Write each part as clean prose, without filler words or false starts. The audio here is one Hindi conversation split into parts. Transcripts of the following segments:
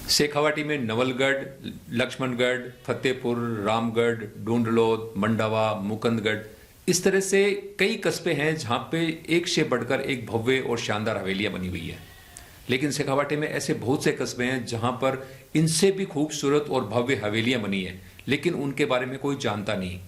शेखावाटी में नवलगढ़, लक्ष्मणगढ़, फतेहपुर, रामगढ़, ढूंढलोद, मंडावा, मुकंदगढ़, इस तरह से कई कस्बे हैं जहां पे एक से बढ़कर एक भव्य और शानदार हवेलियां बनी हुई है। लेकिन शेखावाटी में ऐसे बहुत से कस्बे हैं जहां पर इनसे भी खूबसूरत और भव्य हवेलियां बनी है, लेकिन उनके बारे में कोई जानता नहीं।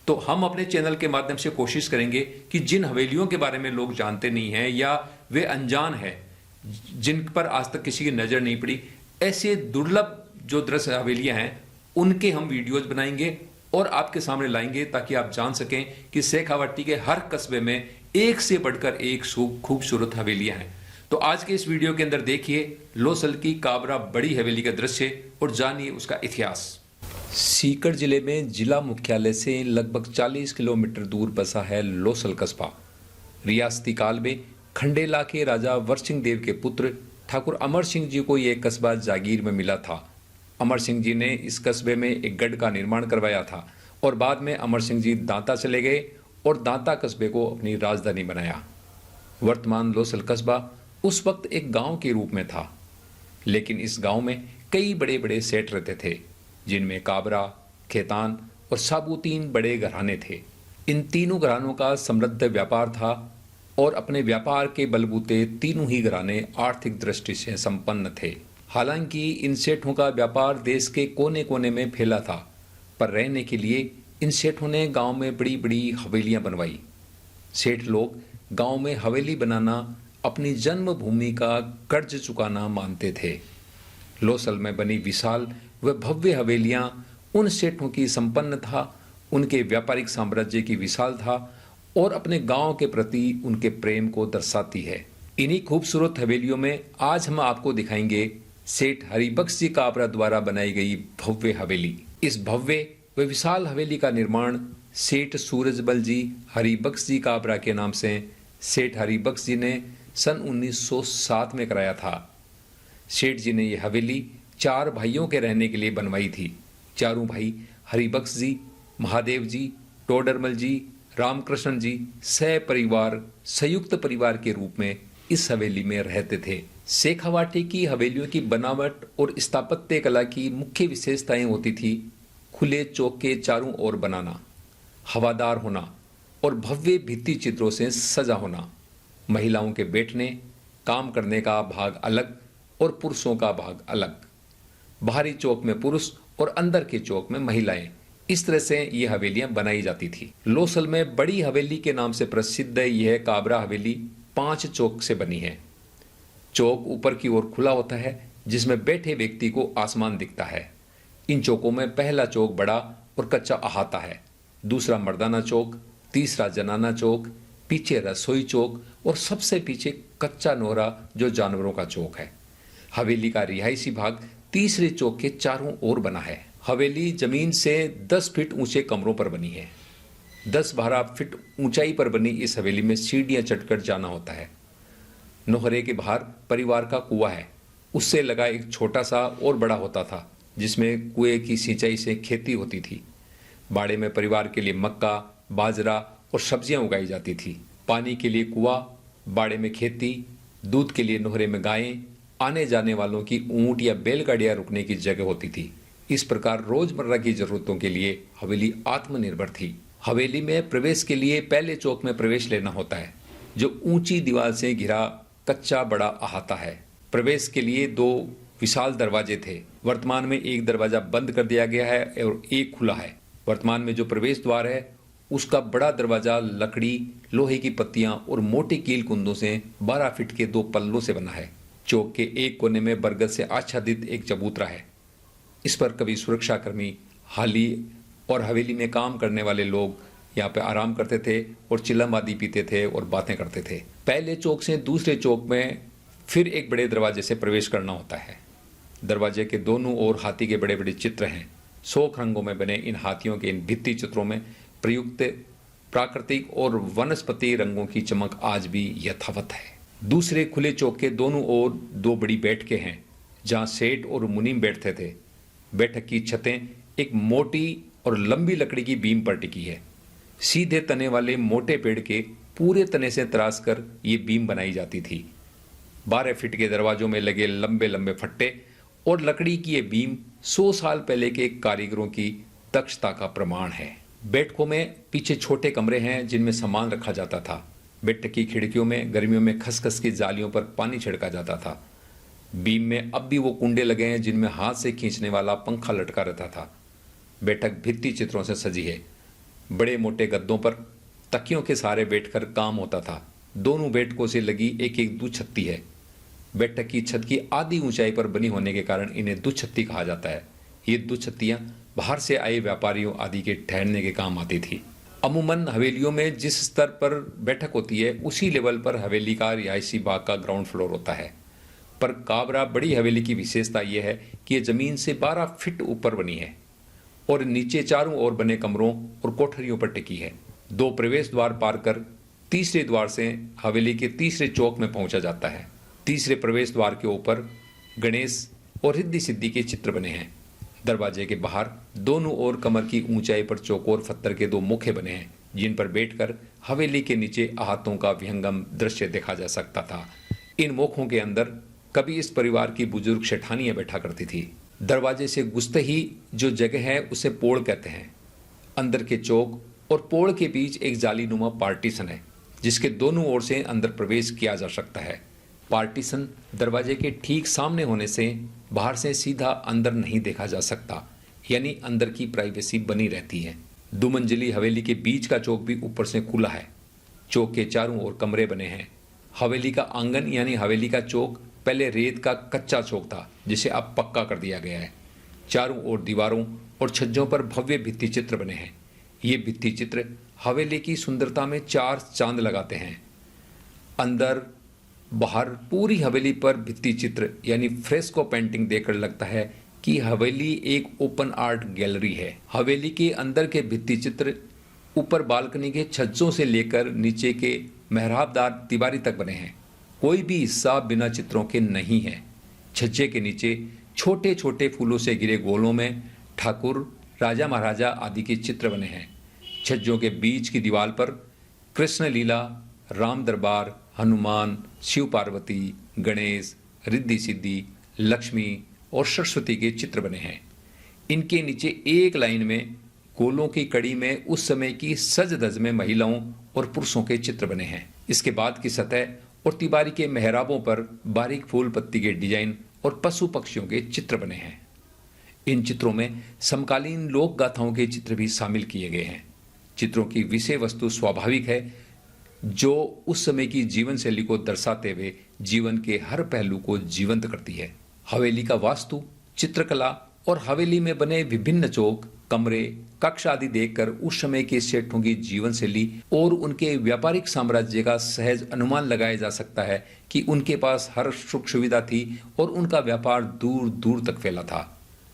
तो हम अपने चैनल के माध्यम से कोशिश करेंगे कि जिन हवेलियों के बारे में लोग जानते नहीं हैं या वे अनजान है, जिन पर आज तक किसी की नज़र नहीं पड़ी, ऐसे दुर्लभ जो दृश्य हवेलियां हैं उनके हम वीडियोज बनाएंगे और आपके सामने लाएंगे, ताकि आप जान सकें कि शेखावाटी के हर कस्बे में एक से बढ़कर एक खूबसूरत हवेलियां हैं। तो आज के इस वीडियो के अंदर देखिए लोसल की काबरा बड़ी हवेली का दृश्य और जानिए उसका इतिहास। सीकर जिले में जिला मुख्यालय से लगभग 40 किलोमीटर दूर बसा है लोसल कस्बा। रियासती काल में खंडेला के राजा वरसिंह देव के पुत्र ठाकुर अमर सिंह जी को यह कस्बा जागीर में मिला था। अमर सिंह जी ने इस कस्बे में एक गढ़ का निर्माण करवाया था और बाद में अमर सिंह जी दांता चले गए और दांता कस्बे को अपनी राजधानी बनाया। वर्तमान लोसल कस्बा उस वक्त एक गांव के रूप में था, लेकिन इस गांव में कई बड़े बड़े सेठ रहते थे, जिनमें काबरा, खेतान और साबू तीन बड़े घराने थे। इन तीनों घरानों का समृद्ध व्यापार था और अपने व्यापार के बलबूते तीनों ही घराने आर्थिक दृष्टि से संपन्न थे। हालांकि इन सेठों का व्यापार देश के कोने कोने में फैला था, पर रहने के लिए इन सेठों ने गांव में बड़ी बड़ी हवेलियां बनवाई। सेठ लोग गांव में हवेली बनाना अपनी जन्मभूमि का कर्ज चुकाना मानते थे। लोसल में बनी विशाल व भव्य हवेलियां उन सेठों की संपन्न था, उनके व्यापारिक साम्राज्य की विशाल था और अपने गांव के प्रति उनके प्रेम को दर्शाती है। इन्हीं खूबसूरत हवेलियों में आज हम आपको दिखाएंगे सेठ हरिबख्श जी काबरा द्वारा बनाई गई भव्य हवेली। इस भव्य व विशाल हवेली का निर्माण सेठ सूरजबल जी हरिबख्श जी काबरा के नाम से सेठ हरिबख्श जी ने सन 1907 में कराया था। सेठ जी ने यह हवेली 4 भाइयों के रहने के लिए बनवाई थी। चारों भाई हरिबख्श जी, महादेव जी, टोडरमल जी, रामकृष्ण जी सपरिवार संयुक्त परिवार के रूप में इस हवेली में रहते थे। शेखावाटी की हवेलियों की बनावट और स्थापत्य कला की मुख्य विशेषताएं होती थी खुले चौक के चारों ओर बनाना, हवादार होना और भव्य भित्ति चित्रों से सजा होना। महिलाओं के बैठने, काम करने का भाग अलग और पुरुषों का भाग अलग। बाहरी चौक में पुरुष और अंदर के चौक में महिलाएं। इस तरह से ये हवेलियां बनाई जाती थी। लोसल में बड़ी हवेली के नाम से प्रसिद्ध यह काबरा हवेली 5 चौक से बनी है। चौक ऊपर की ओर खुला होता है, जिसमें बैठे व्यक्ति को आसमान दिखता है। इन चौकों में पहला चौक बड़ा और कच्चा अहाता है, दूसरा मर्दाना चौक, तीसरा जनाना चौक, पीछे रसोई चौक और सबसे पीछे कच्चा नोहरा जो जानवरों का चौक है। हवेली का रिहायशी भाग तीसरे चौक के चारों ओर बना है। हवेली जमीन से 10 फीट ऊंचे कमरों पर बनी है। 10-12 फीट ऊंचाई पर बनी इस हवेली में सीढ़ियां चढ़कर जाना होता है। नोहरे के बाहर परिवार का कुआं है, उससे लगा एक छोटा सा और बड़ा होता था, जिसमें कुएं की सिंचाई से खेती होती थी। बाड़े में परिवार के लिए मक्का, बाजरा और सब्जियां उगाई जाती थी। पानी के लिए कुआं, बाड़े में खेती, दूध के लिए नोहरे में गायें, आने जाने वालों की ऊंट या बैलगाड़ियां रुकने की जगह होती थी। इस प्रकार रोजमर्रा की जरूरतों के लिए हवेली आत्मनिर्भर थी। हवेली में प्रवेश के लिए पहले चौक में प्रवेश लेना होता है, जो ऊंची दीवार से घिरा कच्चा बड़ा अहाता है। प्रवेश के लिए 2 विशाल दरवाजे थे। वर्तमान में एक दरवाजा बंद कर दिया गया है और एक खुला है। वर्तमान में जो प्रवेश द्वार है उसका बड़ा दरवाजा लकड़ी, लोहे की पत्तियां और मोटे कील कुंदों से 12 फीट के 2 पल्लों से बना है। चौक के एक कोने में बरगद से आच्छादित एक चबूतरा है। इस पर कभी सुरक्षाकर्मी, हाली और हवेली में काम करने वाले लोग यहाँ पे आराम करते थे और चिलम आदि पीते थे और बातें करते थे। पहले चौक से दूसरे चौक में फिर एक बड़े दरवाजे से प्रवेश करना होता है। दरवाजे के दोनों ओर हाथी के बड़े बड़े चित्र हैं। 100 रंगों में बने इन हाथियों के इन भित्ति चित्रों में प्रयुक्त प्राकृतिक और वनस्पति रंगों की चमक आज भी यथावत है। दूसरे खुले चौक के दोनों ओर 2 बड़ी बैठकें हैं, जहाँ सेठ और मुनीम बैठते थे। बैठक की छतें एक मोटी और लंबी लकड़ी की बीम पर टिकी है। सीधे तने वाले मोटे पेड़ के पूरे तने से तराश कर ये बीम बनाई जाती थी। 12 फीट के दरवाजों में लगे लंबे लंबे फट्टे और लकड़ी की ये बीम 100 साल पहले के कारीगरों की दक्षता का प्रमाण है। बैठकों में पीछे छोटे कमरे हैं जिनमें सामान रखा जाता था। बैठक की खिड़कियों में गर्मियों में खसखस की जालियों पर पानी छिड़का जाता था। बीम में अब भी वो कुंडे लगे हैं जिनमें हाथ से खींचने वाला पंखा लटका रहता था। बैठक भित्ति चित्रों से सजी है। बड़े मोटे गद्दों पर तकियों के सहारे बैठकर काम होता था। दोनों बैठकों से लगी एक एक दुछत्ती है। बैठक की छत की आधी ऊंचाई पर बनी होने के कारण इन्हें दुछत्ती कहा जाता है। ये दुछत्तियां बाहर से आए व्यापारियों आदि के ठहरने के काम आती थी। अमूमन हवेलियों में जिस स्तर पर बैठक होती है उसी लेवल पर हवेली का रिहायशी भाग का ग्राउंड फ्लोर होता है। पर काबरा बड़ी हवेली की विशेषता यह है कि यह जमीन से 12 फीट ऊपर बनी है और नीचे चारों ओर बने कमरों और कोठरियों पर टिकी है। 2 प्रवेश द्वार पार कर तीसरे द्वार से हवेली के तीसरे चौक में पहुंचा जाता है। तीसरे प्रवेश द्वार के ऊपर गणेश और रिद्धि सिद्धि के चित्र बने हैं। दरवाजे के बाहर दोनों ओर कमर की ऊंचाई पर चौकोर पत्थर के 2 मुखे बने हैं जिन पर बैठकर हवेली के नीचे आहतों का विहंगम दृश्य देखा जा सकता था। इन मुखों के अंदर कभी इस परिवार की बुजुर्ग शेठानियां बैठा करती थी। दरवाजे से घुसते ही जो जगह है उसे पोड़ कहते हैं। अंदर के चौक और पोड़ के बीच एक जालीनुमा पार्टीशन है जिसके दोनों ओर से अंदर प्रवेश किया जा सकता है। पार्टीशन दरवाजे के ठीक सामने होने से बाहर से सीधा अंदर नहीं देखा जा सकता, यानी अंदर की प्राइवेसी बनी रहती है। 2 मंजिली हवेली के बीच का चौक भी ऊपर से खुला है। चौक के चारों ओर कमरे बने हैं। हवेली का आंगन यानी हवेली का चौक पहले रेत का कच्चा चौक था जिसे अब पक्का कर दिया गया है। चारों ओर दीवारों और छज्जों पर भव्य भित्ति चित्र बने हैं। ये भित्ति चित्र हवेली की सुंदरता में 4 चांद लगाते हैं। अंदर बाहर पूरी हवेली पर भित्ति चित्र यानी फ्रेस्को पेंटिंग देखकर लगता है कि हवेली एक ओपन आर्ट गैलरी है। हवेली के अंदर के भित्ति चित्र ऊपर बालकनी के छज्जों से लेकर नीचे के मेहराबदार दीवारी तक बने हैं। कोई भी हिस्सा बिना चित्रों के नहीं है। छज्जे के नीचे छोटे छोटे फूलों से घिरे गोलों में ठाकुर, राजा महाराजा आदि के चित्र बने हैं। छज्जों के बीच की दीवार पर कृष्ण लीला, राम दरबार, हनुमान, शिव पार्वती, गणेश, रिद्धि सिद्धि, लक्ष्मी और सरस्वती के चित्र बने हैं। इनके नीचे एक लाइन में गोलों की कड़ी में उस समय की सज धज में महिलाओं और पुरुषों के चित्र बने हैं। इसके बाद की सतह और तिबारी के मेहराबों पर बारीक फूल पत्ती के डिजाइन और पशु पक्षियों के चित्र बने हैं। इन चित्रों में समकालीन लोक गाथाओं के चित्र भी शामिल किए गए हैं। चित्रों की विषय वस्तु स्वाभाविक है जो उस समय की जीवन शैली को दर्शाते हुए जीवन के हर पहलू को जीवंत करती है। हवेली का वास्तु, चित्रकला और हवेली में बने विभिन्न चौक, कमरे, कक्ष आदि देखकर उस समय के सेठों की जीवन शैली और उनके व्यापारिक साम्राज्य का सहज अनुमान लगाया जा सकता है कि उनके पास हर सुख सुविधा थी और उनका व्यापार दूर दूर तक फैला था।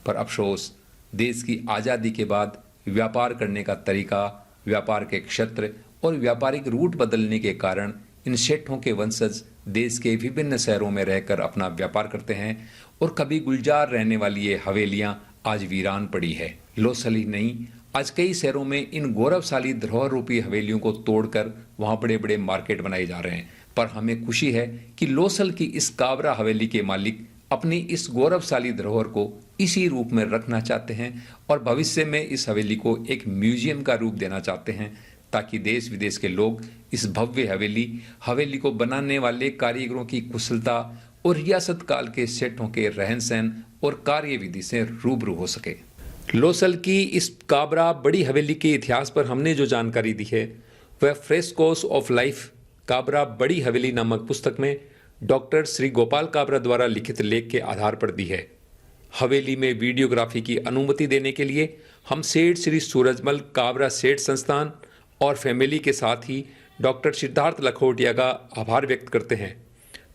पर अफसोस, देश की आज़ादी के बाद व्यापार करने का तरीका, व्यापार के क्षेत्र और व्यापारिक रूट बदलने के कारण इन सेठों के वंशज देश के विभिन्न शहरों में रहकर अपना व्यापार करते हैं और कभी गुलजार रहने वाली ये हवेलियां आज वीरान पड़ी है। लोसल ही नहीं, आज कई शहरों में इन गौरवशाली धरोहर रूपी हवेलियों को तोड़कर वहां बड़े बड़े मार्केट बनाए जा रहे हैं। पर हमें खुशी है कि लोसल की इस काबरा हवेली के मालिक अपनी इस गौरवशाली धरोहर को इसी रूप में रखना चाहते हैं और भविष्य में इस हवेली को एक म्यूजियम का रूप देना चाहते हैं ताकि देश विदेश के लोग इस भव्य हवेली को बनाने वाले कारीगरों की कुशलता और रियासत काल के सेठों के रहन सहन और कार्य विधि से रूबरू हो सके। लोसल की इस काबरा बड़ी हवेली के इतिहास पर हमने जो जानकारी दी है वह फ्रेस्कोस ऑफ लाइफ काबरा बड़ी हवेली नामक पुस्तक में डॉक्टर श्री गोपाल काबरा द्वारा लिखित लेख के आधार पर दी है। हवेली में वीडियोग्राफी की अनुमति देने के लिए हम सेठ श्री सूरजमल काबरा सेठ संस्थान और फैमिली के साथ ही डॉक्टर सिद्धार्थ लखोटिया का आभार व्यक्त करते हैं।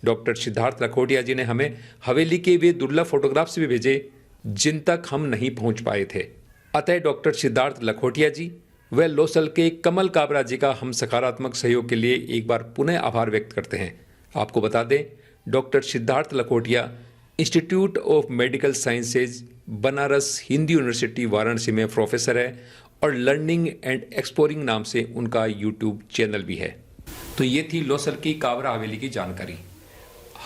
डॉक्टर सिद्धार्थ लखोटिया जी ने हमें हवेली के वे दुर्लभ फोटोग्राफ्स भी भेजे जिन तक हम नहीं पहुंच पाए थे। अतः डॉक्टर सिद्धार्थ लखोटिया जी व लोसल के कमल काबरा जी का हम सकारात्मक सहयोग के लिए एक बार पुनः आभार व्यक्त करते हैं। आपको बता दें, doctor Siddharth Lakhotia institute of medical sciences Banaras Hindu university Varanasi में प्रोफेसर है और लर्निंग एंड एक्सप्लोरिंग नाम से उनका यूट्यूब चैनल भी है। तो ये थी लोसल की काबरा हवेली की जानकारी।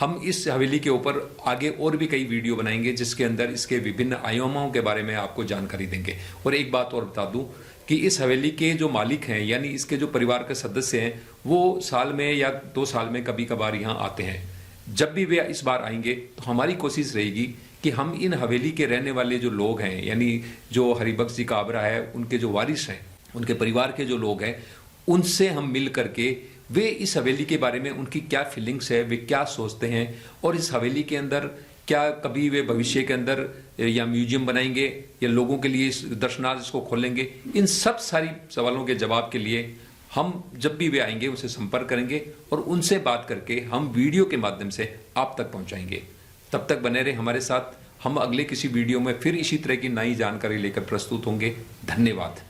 हम इस हवेली के ऊपर आगे और भी कई वीडियो बनाएंगे जिसके अंदर इसके विभिन्न आयामों के बारे में आपको जानकारी देंगे। और एक बात और बता दूं कि इस हवेली के जो मालिक हैं यानी इसके जो परिवार के सदस्य हैं वो साल में या 2 साल में कभी कभार यहाँ आते हैं। जब भी वे इस बार आएंगे तो हमारी कोशिश रहेगी कि हम इन हवेली के रहने वाले जो लोग हैं यानी जो हरिबख्श जी काबरा है उनके जो वारिस हैं, उनके परिवार के जो लोग हैं, उनसे हम मिल करके वे इस हवेली के बारे में उनकी क्या फीलिंग्स है, वे क्या सोचते हैं और इस हवेली के अंदर क्या कभी वे भविष्य के अंदर या म्यूजियम बनाएंगे या लोगों के लिए इस दर्शनार्थ इसको खोलेंगे, इन सब सारी सवालों के जवाब के लिए हम जब भी वे आएंगे उनसे संपर्क करेंगे और उनसे बात करके हम वीडियो के माध्यम से आप तक पहुंचाएंगे। तब तक बने रहे हमारे साथ। हम अगले किसी वीडियो में फिर इसी तरह की नई जानकारी लेकर प्रस्तुत होंगे। धन्यवाद।